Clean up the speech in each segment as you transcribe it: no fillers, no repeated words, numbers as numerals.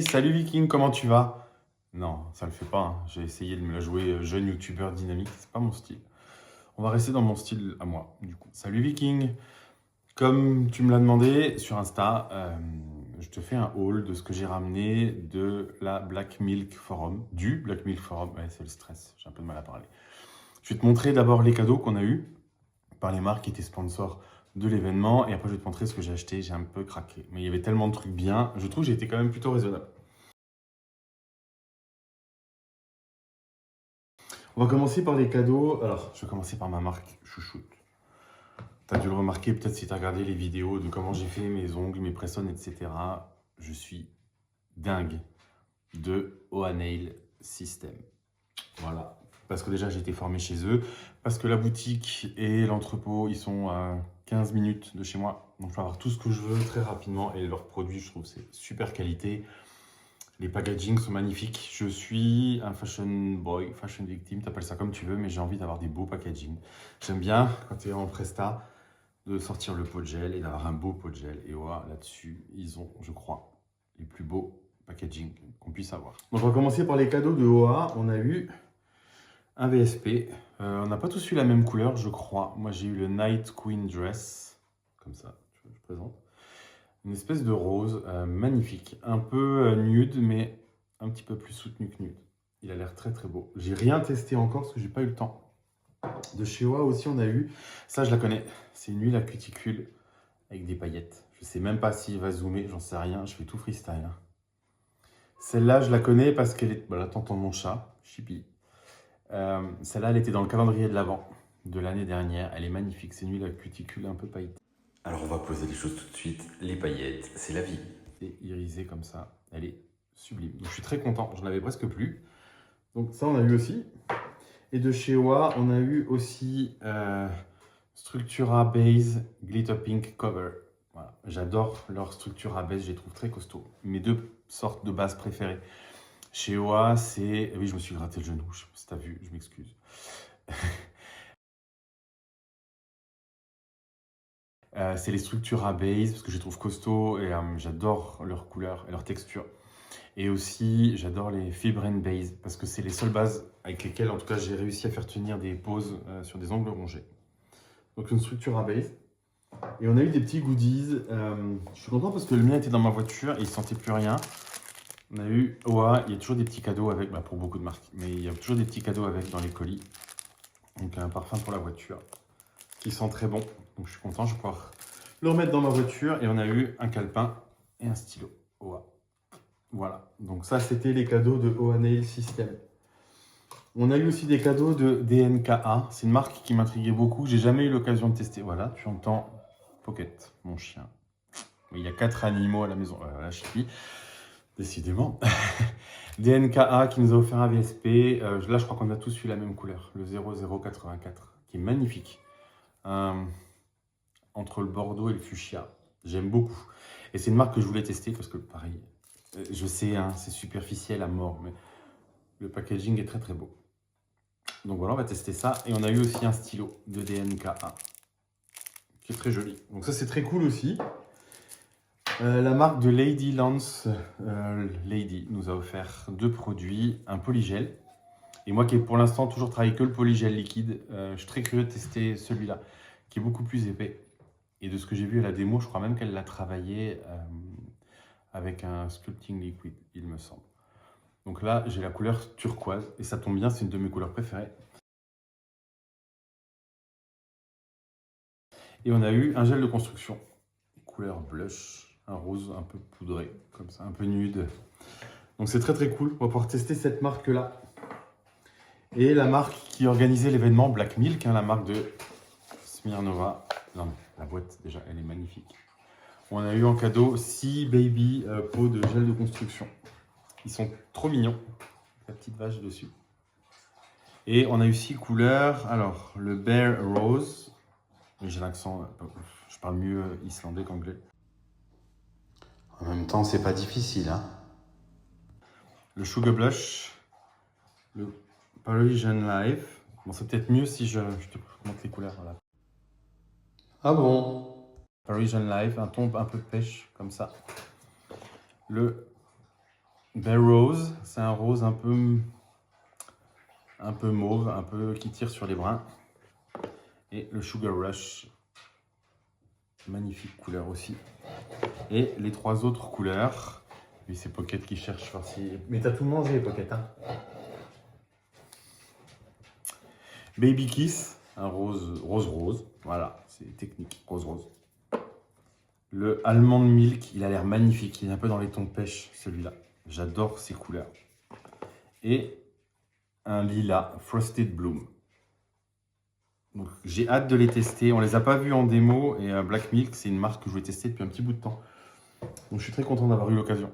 salut Viking, comment tu vas? Non, ça le fait pas, hein. J'ai essayé de me la jouer jeune youtubeur dynamique, c'est pas mon style. On va rester dans mon style à moi, du coup. Salut Viking, comme tu me l'as demandé sur Insta, je te fais un haul de ce que j'ai ramené de la Black Milk Forum, du Black Milk Forum, ouais c'est le stress, j'ai un peu de mal à parler. Je vais te montrer d'abord les cadeaux qu'on a eus par les marques qui étaient sponsors de l'événement, et après je vais te montrer ce que j'ai acheté, j'ai un peu craqué. Mais il y avait tellement de trucs bien, je trouve que j'ai été quand même plutôt raisonnable. On va commencer par les cadeaux. Alors, je vais commencer par ma marque chouchoute. Tu as dû le remarquer peut-être si tu as regardé les vidéos de comment j'ai fait mes ongles, mes press-on, etc. Je suis dingue de OA Nail System. Voilà. Parce que déjà, j'ai été formé chez eux. Parce que la boutique et l'entrepôt, ils sont à 15 minutes de chez moi. Donc, je peux avoir tout ce que je veux très rapidement. Et leurs produits, je trouve, c'est super qualité. Les packagings sont magnifiques. Je suis un fashion boy, fashion victim, t'appelles ça comme tu veux, mais j'ai envie d'avoir des beaux packagings. J'aime bien, quand tu es en presta, de sortir le pot de gel et d'avoir un beau pot de gel. Et voilà, là-dessus, ils ont, je crois, les plus beaux packaging qu'on puisse avoir. Donc, on va commencer par les cadeaux de OA. On a eu un VSP. On n'a pas tous eu la même couleur, je crois. Moi, j'ai eu le Night Queen Dress, comme ça, je présente. Une espèce de rose magnifique, un peu nude, mais un petit peu plus soutenu que nude. Il a l'air très très beau. J'ai rien testé encore parce que j'ai pas eu le temps. De chez OA aussi, on a eu, ça je la connais, c'est une huile à cuticule avec des paillettes. Je sais même pas s'il va zoomer, j'en sais rien, je fais tout freestyle. Hein. Celle-là, je la connais parce qu'elle est, voilà, t'entends mon chat, Chippy. Celle-là, elle était dans le calendrier de l'Avent de l'année dernière. Elle est magnifique, c'est une huile à cuticule un peu pailletée. Alors on va poser les choses tout de suite. Les paillettes, c'est la vie. Et irisée comme ça, elle est sublime. Donc je suis très content, je n'avais presque plus. Donc ça on a eu aussi. Et de chez OA, on a eu aussi Structura Base Glitter Pink Cover. Voilà. J'adore leur Structura Base, je les trouve très costauds. Mes deux sortes de bases préférées. Chez OA, c'est... Oui, je me suis gratté le genou, je sais pas si t'as vu, je m'excuse. C'est les Structura Base, parce que je les trouve costauds et j'adore leur couleur et leur texture. Et aussi, j'adore les Fibre Base, parce que c'est les seules bases avec lesquelles, en tout cas, j'ai réussi à faire tenir des poses sur des ongles rongés. Donc une Structura Base. Et on a eu des petits goodies. Je suis content parce que le mien était dans ma voiture et il ne sentait plus rien. On a eu OA, il y a toujours des petits cadeaux avec, bah, pour beaucoup de marques, mais il y a toujours des petits cadeaux avec dans les colis. Donc un parfum pour la voiture qui sent très bon. Donc je suis content, je vais pouvoir le remettre dans ma voiture. Et on a eu un calepin et un stylo OA. Voilà, donc ça c'était les cadeaux de OA Nail System. On a eu aussi des cadeaux de DNKA. C'est une marque qui m'intriguait beaucoup. J'ai jamais eu l'occasion de tester. Voilà, tu entends Pocket, mon chien. Mais il y a 4 animaux à la maison. Là, je suis décidément. DNKA qui nous a offert un VSP. Là, je crois qu'on a tous eu la même couleur, le 0084, qui est magnifique. Entre le bordeaux et le fuchsia. J'aime beaucoup. Et c'est une marque que je voulais tester parce que, pareil, je sais, hein, c'est superficiel à mort, mais le packaging est très très beau. Donc voilà, on va tester ça. Et on a eu aussi un stylo de DNKA qui est très joli. Donc ça, c'est très cool aussi. La marque de Lady Lance Lady nous a offert 2 produits, un polygel. Et moi qui ai pour l'instant toujours travaillé que le polygel liquide, je suis très curieux de tester celui-là, qui est beaucoup plus épais. Et de ce que j'ai vu à la démo, je crois même qu'elle l'a travaillé avec un sculpting liquid, il me semble. Donc là, j'ai la couleur turquoise, et ça tombe bien, c'est une de mes couleurs préférées. Et on a eu un gel de construction, couleur blush, un rose un peu poudré, comme ça, un peu nude. Donc c'est très très cool, on va pouvoir tester cette marque-là. Et la marque qui organisait l'événement, Black Milk, hein, la marque de Smirnova. Non mais la boîte, déjà, elle est magnifique. On a eu en cadeau 6 baby pots de gel de construction. Ils sont trop mignons, la petite vache dessus. Et on a eu 6 couleurs. Alors, le Bear Rose. J'ai l'accent, je parle mieux islandais qu'anglais. En même temps, c'est pas difficile, hein. Le Sugar Blush. Le Parisian Life. Bon, c'est peut-être mieux si je te montre les couleurs. Voilà. Ah bon? Parisian Life, un ton un peu pêche, comme ça. Le Bear Rose, c'est un rose un peu mauve, un peu qui tire sur les brins. Et le Sugar Rush, magnifique couleur aussi. Et les 3 autres couleurs, lui c'est Pocket qui cherche voir si... Mais t'as tout mangé Pocket, hein. Baby Kiss, un rose, voilà, c'est technique, rose. Le Almond Milk, il a l'air magnifique, il est un peu dans les tons pêche celui-là. J'adore ces couleurs. Et un lilas, Frosted Bloom. Donc j'ai hâte de les tester, on les a pas vus en démo et Black Milk c'est une marque que je voulais tester depuis un petit bout de temps. Donc je suis très content d'avoir eu l'occasion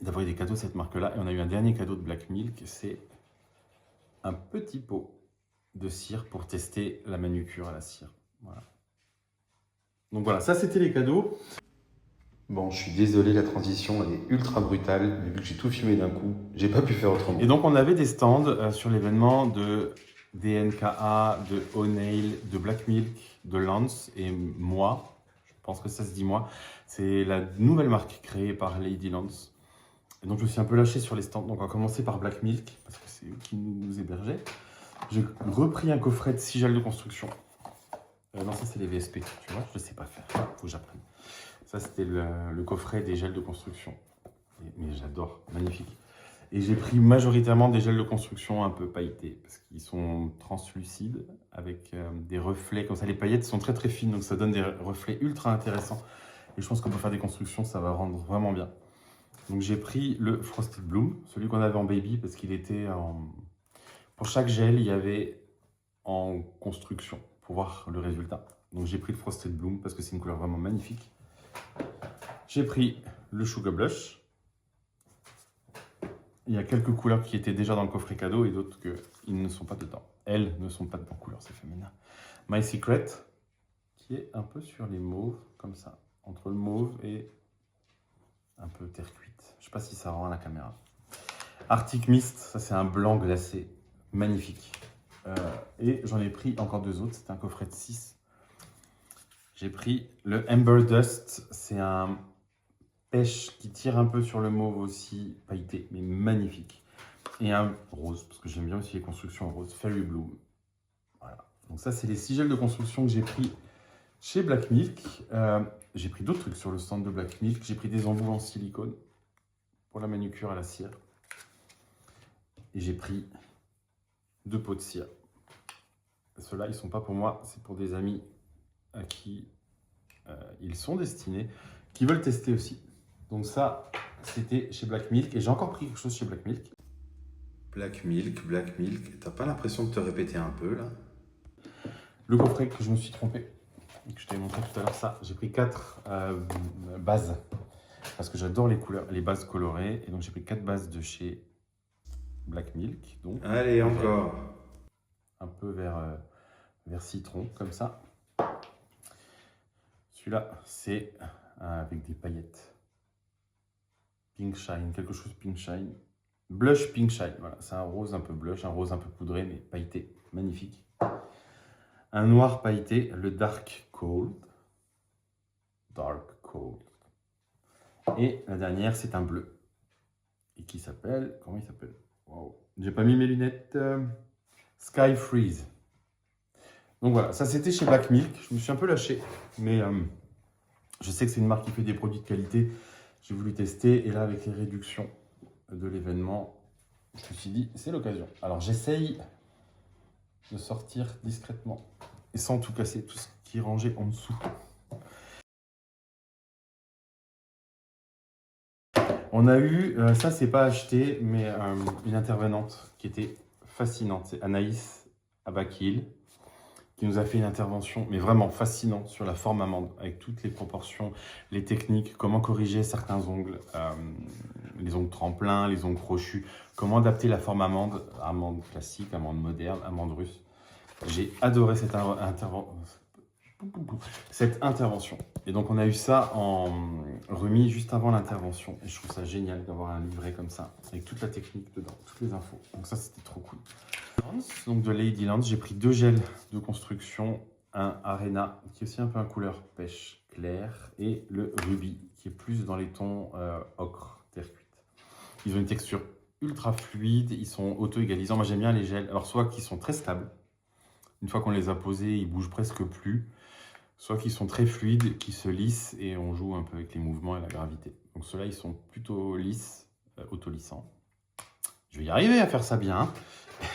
d'avoir eu des cadeaux de cette marque-là. Et on a eu un dernier cadeau de Black Milk, c'est un petit pot de cire pour tester la manucure à la cire. Voilà. Donc voilà, ça c'était les cadeaux. Bon, je suis désolé, la transition elle est ultra brutale, mais vu que j'ai tout filmé d'un coup, j'ai pas pu faire autrement. Et donc on avait des stands sur l'événement de DNKA, de O'Neill, de Black Milk, de Lance et moi, je pense que ça se dit moi, c'est la nouvelle marque créée par Lady Lance. Et donc je me suis un peu lâché sur les stands, donc on va commencer par Black Milk, parce que c'est eux qui nous hébergeaient. J'ai repris un coffret de 6 gels de construction. Non, ça c'est les VSP, tu vois, je ne sais pas faire, faut que j'apprenne. Ça c'était le coffret des gels de construction. Mais j'adore, magnifique. Et j'ai pris majoritairement des gels de construction un peu pailletés, parce qu'ils sont translucides, avec des reflets, comme ça les paillettes sont très très fines, donc ça donne des reflets ultra intéressants. Et je pense qu'on peut faire des constructions, ça va rendre vraiment bien. Donc j'ai pris le Frosted Bloom, celui qu'on avait en baby, parce qu'il était en... Pour chaque gel, il y avait en construction, pour voir le résultat. Donc j'ai pris le Frosted Bloom, parce que c'est une couleur vraiment magnifique. J'ai pris le Sugar Blush. Il y a quelques couleurs qui étaient déjà dans le coffret cadeau et d'autres qui ne sont pas dedans. Elles ne sont pas dedans, couleur, c'est féminin. My Secret, qui est un peu sur les mauves, comme ça. Entre le mauve et un peu terre cuite. Je ne sais pas si ça rend à la caméra. Arctic Mist, ça c'est un blanc glacé, magnifique. Et j'en ai pris encore 2 autres, c'est un coffret de 6. J'ai pris le Amber Dust, c'est un pêche qui tire un peu sur le mauve aussi, pailleté, mais magnifique. Et un rose, parce que j'aime bien aussi les constructions en rose, Fairy Bloom. Voilà. Donc ça, c'est les 6 gels de construction que j'ai pris chez Black Milk. J'ai pris d'autres trucs sur le stand de Black Milk. J'ai pris des embouts en silicone pour la manucure à la cire. Et j'ai pris 2 pots de cire. Ceux-là, ils ne sont pas pour moi, c'est pour des amis à qui ils sont destinés, qui veulent tester aussi. Donc ça, c'était chez Black Milk. Et j'ai encore pris quelque chose chez Black Milk. Black Milk. T'as pas l'impression de te répéter un peu, là? Le coffret que je me suis trompé, que je t'avais montré tout à l'heure, ça, j'ai pris 4 bases. Parce que j'adore les couleurs, les bases colorées. Et donc j'ai pris 4 bases de chez Black Milk. Donc, allez, encore. Un peu vers citron, comme ça. Celui-là, c'est avec des paillettes. Pink Shine, quelque chose Pink Shine. Blush Pink Shine, voilà, c'est un rose un peu blush, un rose un peu poudré, mais pailleté, magnifique. Un noir pailleté, le Dark Cold. Et la dernière, c'est un bleu. Et qui s'appelle, comment il s'appelle? Wow. J'ai pas mis mes lunettes. Sky Freeze. Donc voilà, ça c'était chez Black Milk. Je me suis un peu lâché, mais je sais que c'est une marque qui fait des produits de qualité. J'ai voulu tester et là avec les réductions de l'événement, je me suis dit c'est l'occasion. Alors j'essaye de sortir discrètement et sans tout casser, tout ce qui est rangé en dessous. On a eu, ça c'est pas acheté, mais une intervenante qui était fascinante. C'est Anaïs Abakil qui nous a fait une intervention, mais vraiment fascinante, sur la forme amande, avec toutes les proportions, les techniques, comment corriger certains ongles, les ongles tremplins, les ongles crochus, comment adapter la forme amande, amande classique, amande moderne, amande russe. J'ai adoré cette intervention. Et donc on a eu ça en remis juste avant l'intervention. Et je trouve ça génial d'avoir un livret comme ça, avec toute la technique dedans, toutes les infos. Donc ça, c'était trop cool. Donc de Lady Lance, j'ai pris 2 gels de construction, un Arena qui est aussi un peu en couleur pêche claire et le Ruby qui est plus dans les tons ocre, terre cuite. Ils ont une texture ultra fluide, ils sont auto-égalisants. Moi, j'aime bien les gels. Alors, soit qu'ils sont très stables. Une fois qu'on les a posés, ils bougent presque plus. Soit qu'ils sont très fluides, qui se lissent et on joue un peu avec les mouvements et la gravité. Donc, ceux-là, ils sont plutôt lisses, auto-lissants. Je vais y arriver à faire ça bien.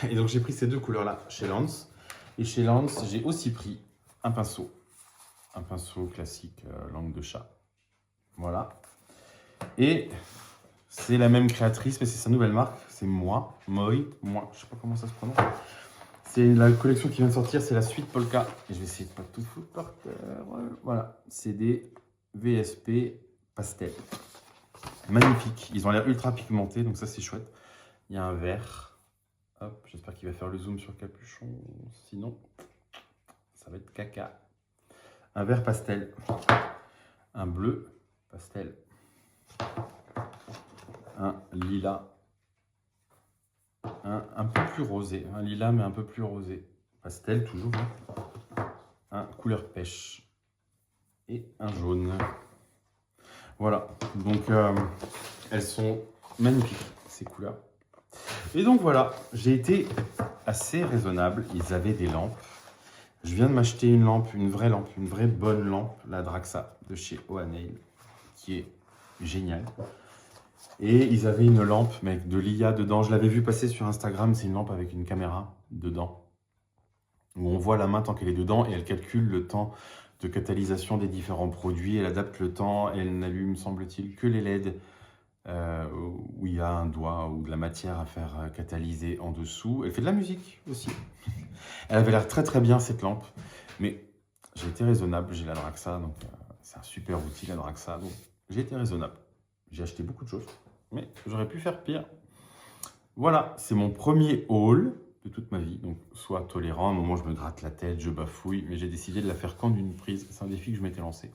Et donc, j'ai pris ces deux couleurs-là chez Lance. Et chez Lance, j'ai aussi pris un pinceau. Un pinceau classique, langue de chat. Voilà. Et c'est la même créatrice, mais c'est sa nouvelle marque. C'est Moi. Je sais pas comment ça se prononce. C'est la collection qui vient de sortir, c'est la suite Polka. Et je vais essayer de pas tout foutre par terre. Voilà. C'est des VSP pastel. Magnifique. Ils ont l'air ultra pigmentés, donc ça c'est chouette. Il y a un vert. Hop, j'espère qu'il va faire le zoom sur le capuchon. Sinon, ça va être caca. Un vert pastel. Un bleu pastel. Un lilas. Un peu plus rosé. Un lilas, mais un peu plus rosé. Pastel, toujours. Un couleur pêche. Et un jaune. Voilà. Donc, elles sont magnifiques, ces couleurs. Et donc, voilà. J'ai été assez raisonnable. Ils avaient des lampes. Je viens de m'acheter une lampe, une vraie bonne lampe, la Draxa de chez Oanail, qui est géniale. Et ils avaient une lampe, mais avec de l'IA dedans. Je l'avais vu passer sur Instagram, c'est une lampe avec une caméra dedans, où on voit la main tant qu'elle est dedans, et elle calcule le temps de catalysation des différents produits, elle adapte le temps, elle n'allume, semble-t-il, que les LED, où il y a un doigt ou de la matière à faire catalyser en dessous. Elle fait de la musique aussi. Elle avait l'air très très bien cette lampe, mais j'ai été raisonnable, j'ai la Draxa, donc c'est un super outil la Draxa, donc j'ai été raisonnable. J'ai acheté beaucoup de choses, mais j'aurais pu faire pire. Voilà, c'est mon premier haul de toute ma vie, donc sois tolérant, à un moment je me gratte la tête, je bafouille, mais j'ai décidé de la faire qu'en une prise, c'est un défi que je m'étais lancé.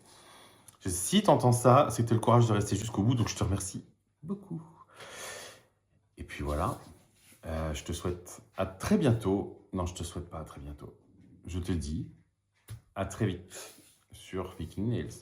Si tu entends ça, c'est que tu as le courage de rester jusqu'au bout, donc je te remercie beaucoup. Et puis voilà. Je te souhaite à très bientôt. Non, je te souhaite pas à très bientôt. Je te dis à très vite sur Viking Nails.